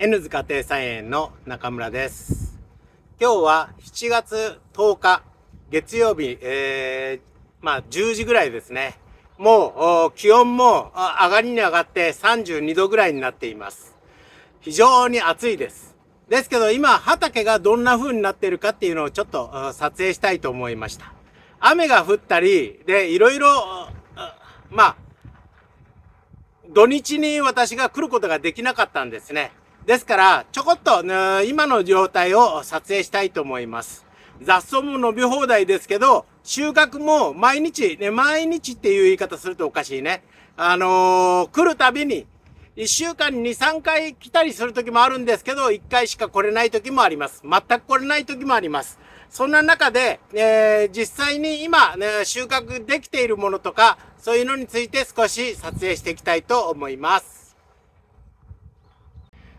N 塚庭菜園の中村です。今日は7月10日月曜日、10時ぐらいですね。もう気温も上がりに上がって32度ぐらいになっています。非常に暑いです。ですけど今畑がどんな風になっているかっていうのをちょっと撮影したいと思いました。雨が降ったりでいろいろ土日に私が来ることができなかったんですね。ですからちょこっと、今の状態を撮影したいと思います。雑草も伸び放題ですけど収穫も毎日っていう言い方するとおかしいね。来るたびに1週間に2、3回来たりする時もあるんですけど1回しか来れない時もあります。全く来れない時もあります。そんな中で、実際に今、収穫できているものとかそういうのについて少し撮影していきたいと思います。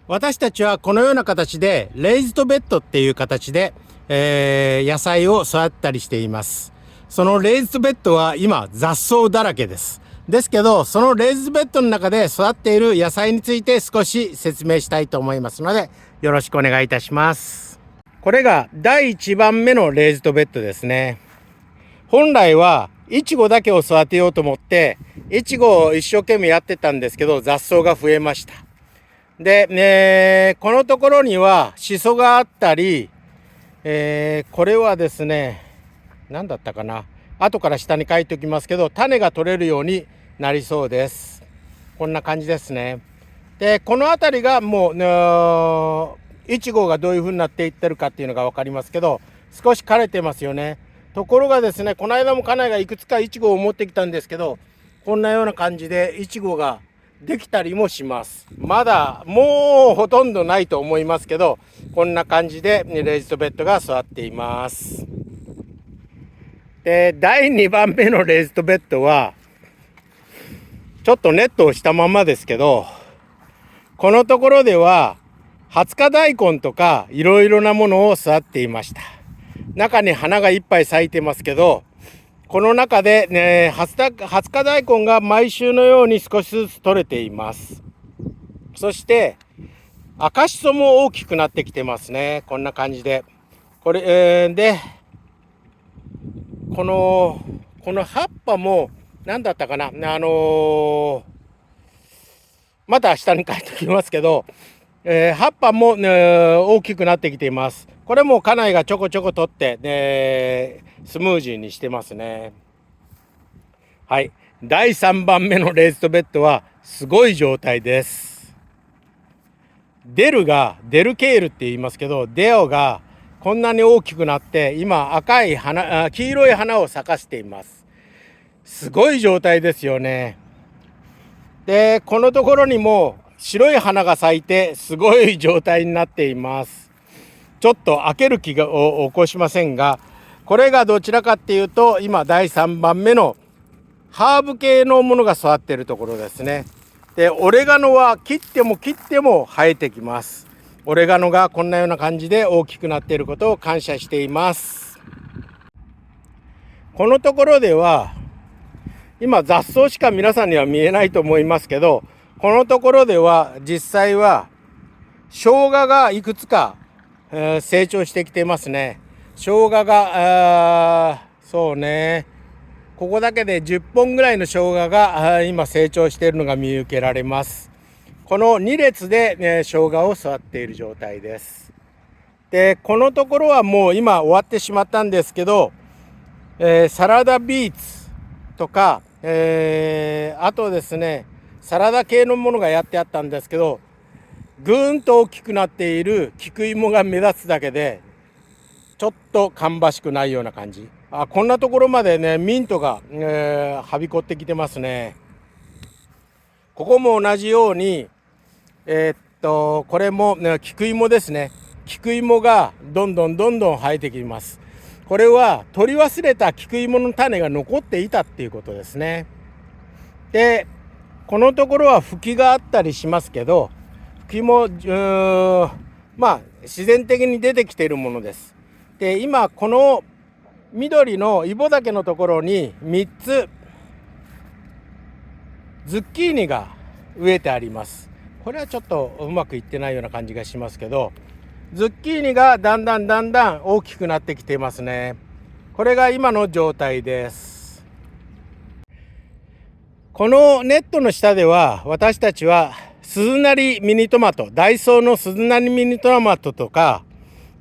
私たちはこのような形でレイズドベッドっていう形で、野菜を育ったりしています。そのレイズドベッドは今雑草だらけです。ですけどそのレイズドベッドの中で育っている野菜について少し説明したいと思いますのでよろしくお願いいたします。これが第1番目のレイズドベッドですね。本来はイチゴだけを育てようと思ってイチゴを一生懸命やってたんですけど雑草が増えました。で、このところにはシソがあったり、これはですね何だったかな、後から下に書いておきますけど種が取れるようになりそうです。こんな感じですね。でこの辺りがもうイチゴがどういう風になっていってるかっていうのが分かりますけど少し枯れてますよね。ところがですね、この間も家内がいくつかイチゴを持ってきたんですけどこんなような感じでイチゴができたりもします。まだもうほとんどないと思いますけどこんな感じでレイズドベッドが育っています。で第2番目のレイズドベッドはちょっとネットをしたままですけどこのところでは20日大根とかいろいろなものを育っていました。中に花がいっぱい咲いてますけどこの中で、20日大根が毎週のように少しずつ取れています。そして赤しそも大きくなってきてますね。こんな感じでこれ、でこの葉っぱも何だったかな、また下に書いておきますけど、葉っぱも、大きくなってきています。これも家内がちょこちょこ取って、スムージーにしてますね。はい、第3番目のレイズドベッドはすごい状態です。デルケールって言いますけどデオがこんなに大きくなって今赤い花、黄色い花を咲かせています。すごい状態ですよね。でこのところにも白い花が咲いてすごい状態になっています。ちょっと開ける気を起こしませんがこれがどちらかっていうと今第3番目のハーブ系のものが育っているところですね。でオレガノは切っても生えてきます。オレガノがこんなような感じで大きくなっていることを感謝しています。このところでは今雑草しか皆さんには見えないと思いますけどこのところでは実際は生姜がいくつか、成長してきていますね。生姜がそうね、ここだけで10本ぐらいの生姜が今成長しているのが見受けられます。この2列で、生姜を育っている状態です。でこのところはもう今終わってしまったんですけど、サラダビーツとか、あとですねサラダ系のものがやってあったんですけどぐーんと大きくなっている菊芋が目立つだけでちょっと芳しくないような感じ。こんなところまでねミントが、はびこってきてますね。ここも同じようにこれも、菊芋ですね。菊芋がどんどん生えてきます。これは取り忘れた菊芋の種が残っていたっていうことですね。でこのところは吹きがあったりしますけど吹きも自然的に出てきているものです。で今この緑のイボ竹のところに3つズッキーニが植えてあります。これはちょっとうまくいってないような感じがしますけど、ズッキーニがだんだん大きくなってきていますね。これが今の状態です。このネットの下では私たちは鈴なりミニトマト、ダイソーの鈴なりミニトマトとか、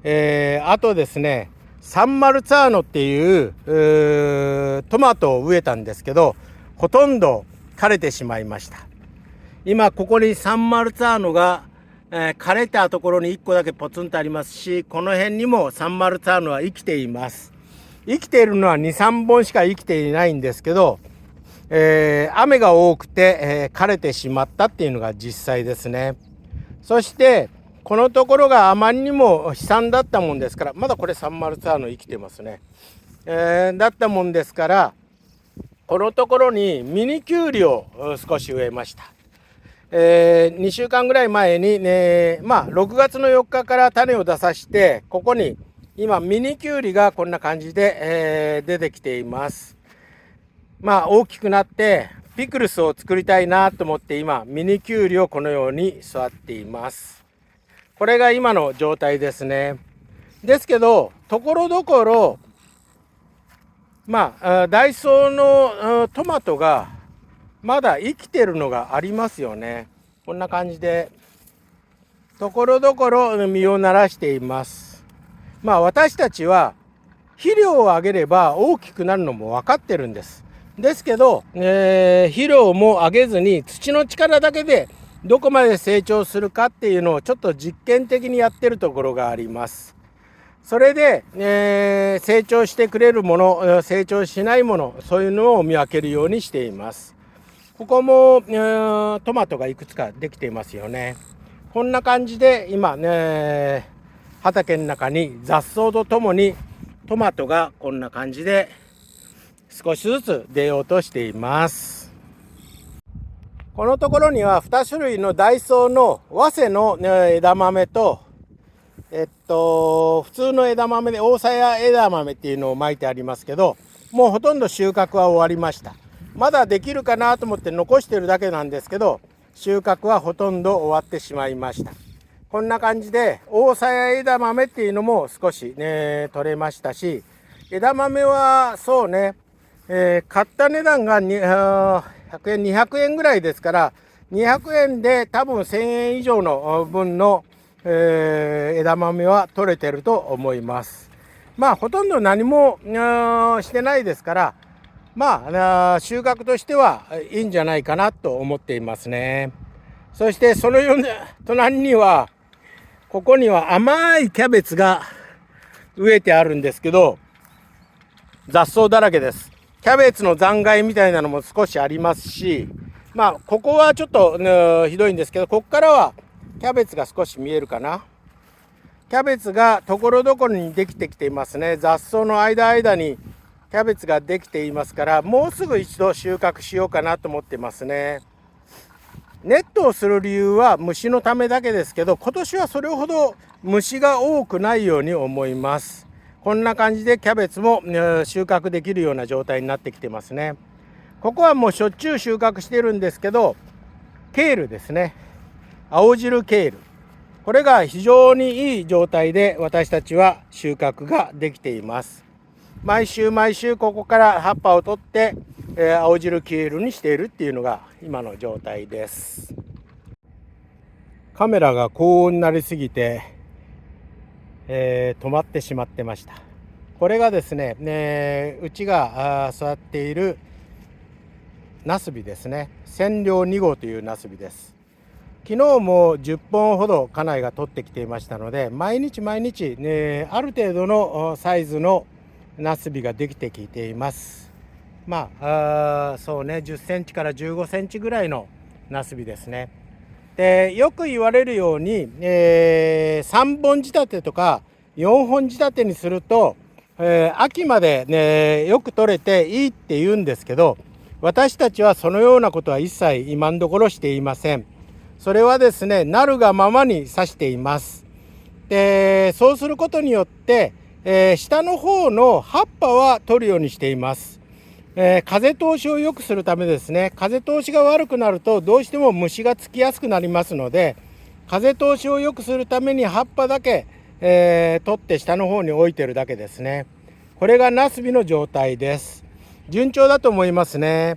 あとですねサンマルツァーノっていうトマトを植えたんですけど、ほとんど枯れてしまいました。今ここにサンマルツァーノが、枯れたところに1個だけポツンとありますし、この辺にもサンマルツァーノは生きています。生きているのは 2,3 本しか生きていないんですけど、雨が多くて、枯れてしまったっていうのが実際ですね。そしてこのところがあまりにも悲惨だったもんですから、まだこれサンマルツァーノ生きてますね、だったもんですから、このところにミニキュウリを少し植えました。2週間ぐらい前にね、6月の4日から種を出さして、ここに今ミニキュウリがこんな感じで、出てきています。大きくなってピクルスを作りたいなと思って、今ミニキュウリをこのように育っています。これが今の状態ですね。ですけどところどころダイソーのトマトがまだ生きてるのがありますよね。こんな感じでところどころ実をならしています。私たちは肥料をあげれば大きくなるのも分かってるんです。ですけど、肥料もあげずに土の力だけでどこまで成長するかっていうのをちょっと実験的にやってるところがあります。それで、成長してくれるもの、成長しないもの、そういうのを見分けるようにしています。ここも、トマトがいくつかできていますよね。こんな感じで今ね、畑の中に雑草とともにトマトがこんな感じで少しずつ出ようとしています。このところには2種類のダイソーの早生の枝豆と、普通の枝豆で大さや枝豆っていうのを巻いてありますけど、もうほとんど収穫は終わりました。まだできるかなと思って残してるだけなんですけど、収穫はほとんど終わってしまいました。こんな感じで大さや枝豆っていうのも少しね取れましたし、枝豆はそうね、買った値段が100円200円ぐらいですから、200円で多分1000円以上の分の、枝豆は取れてると思います。ほとんど何もしてないですから、収穫としてはいいんじゃないかなと思っていますね。そしてその隣には、ここには甘いキャベツが植えてあるんですけど、雑草だらけです。キャベツの残骸みたいなのも少しありますし、ここはちょっと、ひどいんですけど、ここからはキャベツが少し見えるかな。キャベツがところどころにできてきていますね。雑草の間にキャベツができていますから、もうすぐ一度収穫しようかなと思ってますね。ネットをする理由は虫のためだけですけど、今年はそれほど虫が多くないように思います。こんな感じでキャベツも収穫できるような状態になってきてますね。ここはもうしょっちゅう収穫してるんですけど、ケールですね、青汁ケール、これが非常にいい状態で私たちは収穫ができています。毎週ここから葉っぱを取って、青汁ケールにしているっていうのが今の状態です。カメラが高温になりすぎて、止まってしまってました。これがですね、うちが育っているナスビですね。千両2号というナスビです。昨日も10本ほど家内が取ってきていましたので、毎日、ある程度のサイズのナスビができてきています。そうね、10センチから15センチぐらいのナスビですね。で、よく言われるように、3本仕立てとか4本仕立てにすると、秋まで、よく取れていいって言うんですけど、私たちはそのようなことは一切今のところしていません。それはですね、なるがままに刺しています。で、そうすることによって、下の方の葉っぱは取るようにしています。風通しを良くするためですね。風通しが悪くなるとどうしても虫がつきやすくなりますので、風通しを良くするために葉っぱだけ、取って下の方に置いてるだけですね。これがナスビの状態です。順調だと思いますね。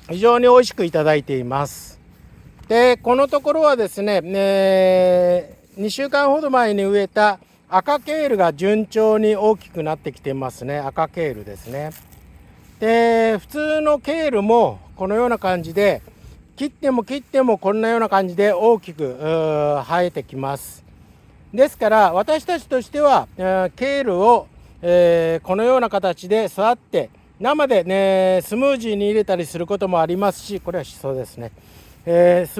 非常に美味しくいただいています。で、このところはですね、2週間ほど前に植えた赤ケールが順調に大きくなってきてますね。赤ケールですね。で、普通のケールもこのような感じで、切ってもこんなような感じで大きく生えてきます。ですから私たちとしては、ケールを、このような形で育って生でねスムージーに入れたりすることもありますし、これはシソですね、ス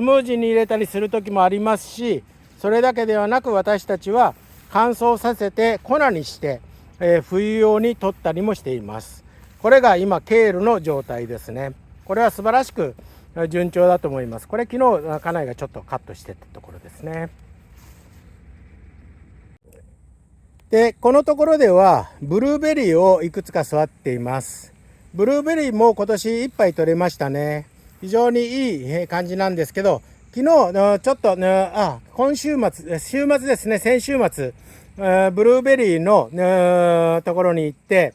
ムージーに入れたりする時もありますし、それだけではなく私たちは乾燥させて粉にして、冬用に取ったりもしています。これが今ケールの状態ですね。これは素晴らしく順調だと思います。これ昨日家内がちょっとカットしてたところですね。で、このところではブルーベリーをいくつか育っています。ブルーベリーも今年いっぱい取れましたね。非常にいい感じなんですけど、昨日ちょっと今週末、週末ですね、先週末、ブルーベリーのところに行って、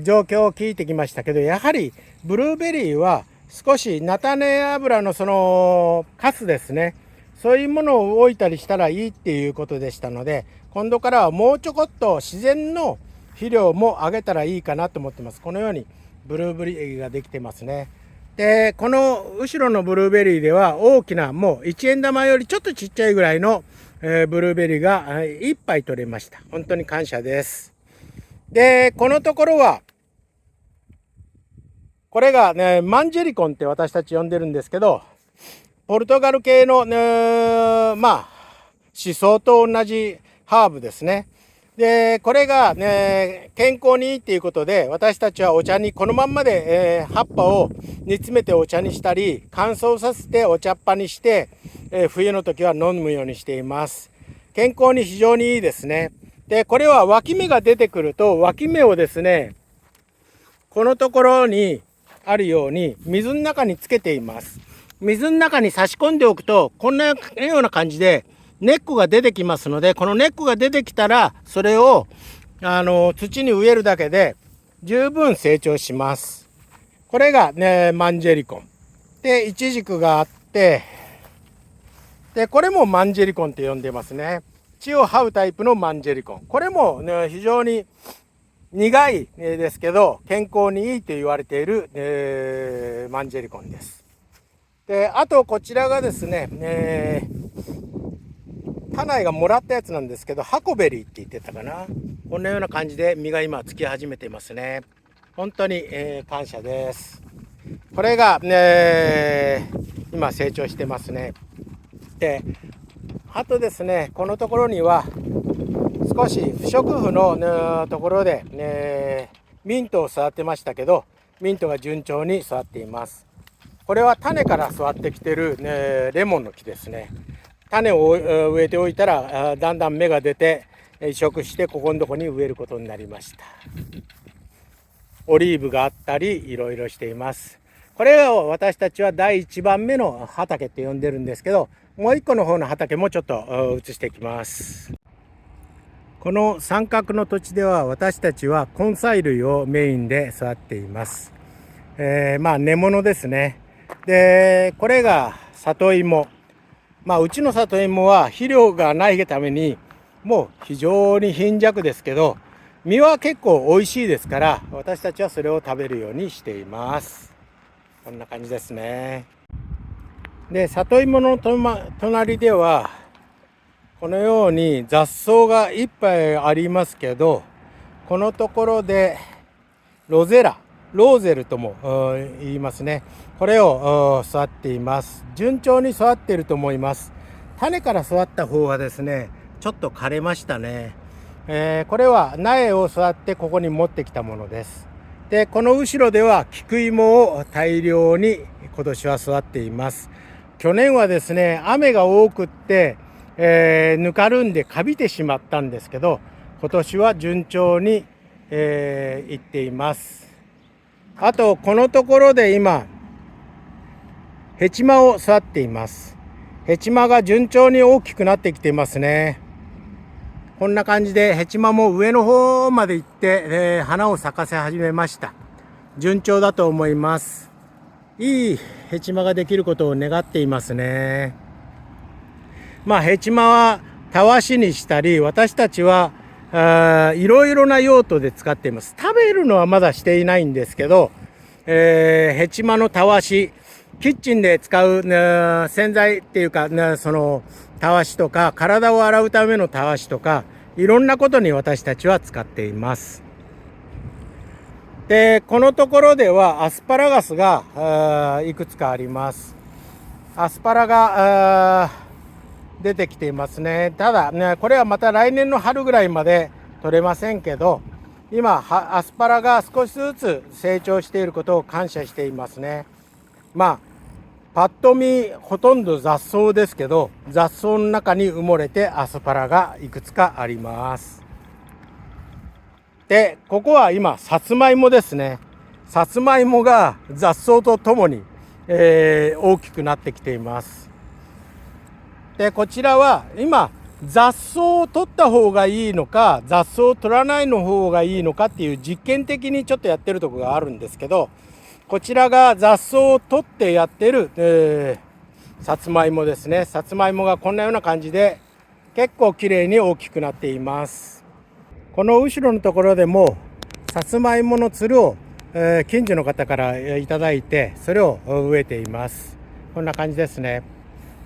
状況を聞いてきましたけど、やはりブルーベリーは少し菜種油のそのカスですね、そういうものを置いたりしたらいいっていうことでしたので、今度からはもうちょこっと自然の肥料もあげたらいいかなと思ってます。このようにブルーベリーができてますね。で、この後ろのブルーベリーでは大きなもう1円玉よりちょっとちっちゃいぐらいのブルーベリーが1杯取れました。本当に感謝です。で、このところはこれがね、マンジェリコンって私たち呼んでるんですけど、ポルトガル系の、シソと同じハーブですね。で、これが、健康にいいっていうことで、私たちはお茶にこのまんまで、葉っぱを煮詰めてお茶にしたり、乾燥させてお茶っ葉にして、冬の時は飲むようにしています。健康に非常にいいですね。で、これは脇芽が出てくると、脇芽をですね、このところにあるように水の中につけています。水の中に差し込んでおくと、こんなような感じで根っこが出てきますので、この根っこが出てきたらそれを土に植えるだけで十分成長します。これがね、マンジェリコンで、イチジクがあって、でこれもマンジェリコンって呼んでますね。地を這うタイプのマンジェリコン、これも、ね、非常に苦いですけど健康にいいと言われている、マンジェリコンです。で、あとこちらがですね、家内がもらったやつなんですけど、ハコベリーって言ってたかな。こんなような感じで実が今つき始めていますね。本当に、感謝です。これが、今成長してますね。で、あとですね、このところには少し不織布のところで、ミントを育てましたけど、ミントが順調に育っています。これは種から育ってきてる、レモンの木ですね。種を植えておいたらだんだん芽が出て移植して、ここのとこに植えることになりました。オリーブがあったりいろいろしています。これを私たちは第1番目の畑って呼んでるんですけど、もう一個の方の畑もちょっと移していきます。この三角の土地では私たちは根菜類をメインで育っています。根物ですね。で、これが里芋。うちの里芋は肥料がないためにもう非常に貧弱ですけど、実は結構美味しいですから、私たちはそれを食べるようにしています。こんな感じですね。で、里芋の隣ではこのように雑草がいっぱいありますけど、このところでローゼルとも言いますね。これを育っています。順調に育っていると思います。種から育った方はですね、ちょっと枯れましたね。これは苗を育ってここに持ってきたものです。で、この後ろでは菊芋を大量に今年は育っています。去年はですね、雨が多くってぬかるんでかびてしまったんですけど、今年は順調に、いっています。あとこのところで今ヘチマを育っています。ヘチマが順調に大きくなってきていますね。こんな感じでヘチマも上の方まで行って、花を咲かせ始めました。順調だと思います。いいヘチマができることを願っていますね。ヘチマはたわしにしたり、私たちはいろいろな用途で使っています。食べるのはまだしていないんですけど、ヘチマのたわし、キッチンで使う、洗剤っていうか、そのたわしとか、体を洗うためのたわしとか、いろんなことに私たちは使っています。で、このところではアスパラガスがいくつかあります。アスパラが出てきていますね。ただね、これはまた来年の春ぐらいまで取れませんけど、今アスパラが少しずつ成長していることを感謝していますね。パッと見ほとんど雑草ですけど、雑草の中に埋もれてアスパラがいくつかあります。で、ここは今さつまいもですね。さつまいもが雑草とともに、大きくなってきています。で、こちらは今雑草を取った方がいいのか、雑草を取らないの方がいいのかっていう実験的にちょっとやってるところがあるんですけど、こちらが雑草を取ってやってる、さつまいもですね。さつまいもがこんなような感じで結構きれいに大きくなっています。この後ろのところでもさつまいものつるを、近所の方からいただいて、それを植えています。こんな感じですね。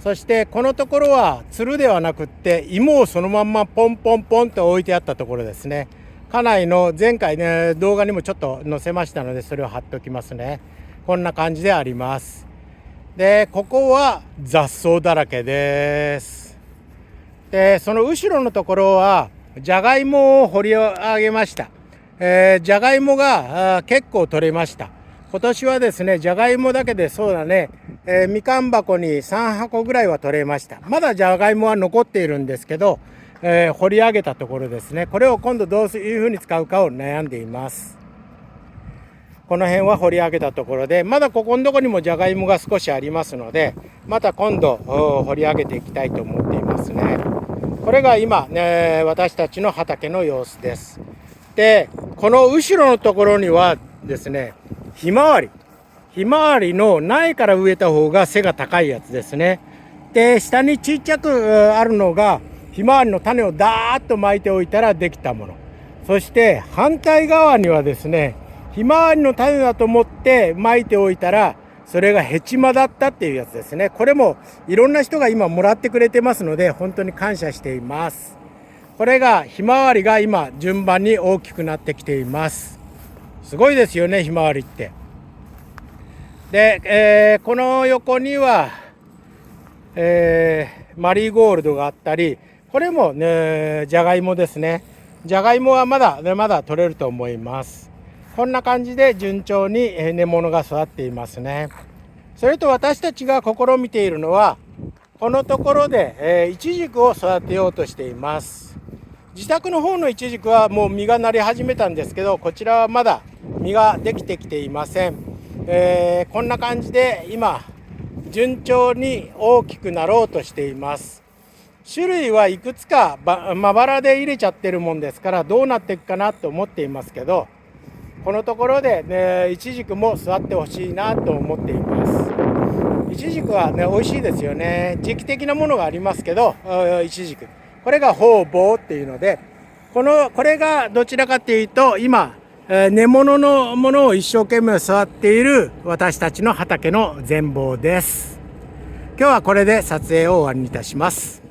そしてこのところはつるではなくって芋をそのまんまポンポンポンと置いてあったところですね。家内の前回ね、動画にもちょっと載せましたので、それを貼っておきますね。こんな感じであります。で、ここは雑草だらけです。で、その後ろのところはじゃがいもを掘り上げました。じゃがいもが結構取れました。今年はですね、じゃがいもだけでそうだね、みかん箱に3箱ぐらいは取れました。まだじゃがいもは残っているんですけど、掘り上げたところですね。これを今度どういうふうに使うかを悩んでいます。この辺は掘り上げたところで、まだここのところにもじゃがいもが少しありますので、また今度掘り上げていきたいと思っていますね。これが今、私たちの畑の様子です。で、この後ろのところにはですね、ひまわりの苗から植えた方が背が高いやつですね。で、下にちっちゃくあるのがひまわりの種をダーッと巻いておいたらできたもの。そして反対側にはですね、ひまわりの種だと思って巻いておいたら、それがヘチマだったっていうやつですね。これもいろんな人が今もらってくれてますので、本当に感謝しています。これがひまわりが今順番に大きくなってきています。すごいですよね、ひまわりって。で、この横には、マリーゴールドがあったり、これもね、じゃがいもですね。じゃがいもはまだ取れると思います。こんな感じで順調に根物が育っていますね。それと私たちが試みているのは、このところで、イチジクを育てようとしています。自宅の方のイチジクはもう実がなり始めたんですけど、こちらはまだ実ができてきていません。こんな感じで今順調に大きくなろうとしています。種類はいくつかまばらで入れちゃってるもんですから、どうなっていくかなと思っていますけど、このところで、ね、イチジクも育ってほしいなと思っています。イチジクはね、美味しいですよね。時期的なものがありますけど、イチジク、これがホウボウっていうので、これがどちらかというと今根物のものを一生懸命育っている私たちの畑の全貌です。今日はこれで撮影を終わりにいたします。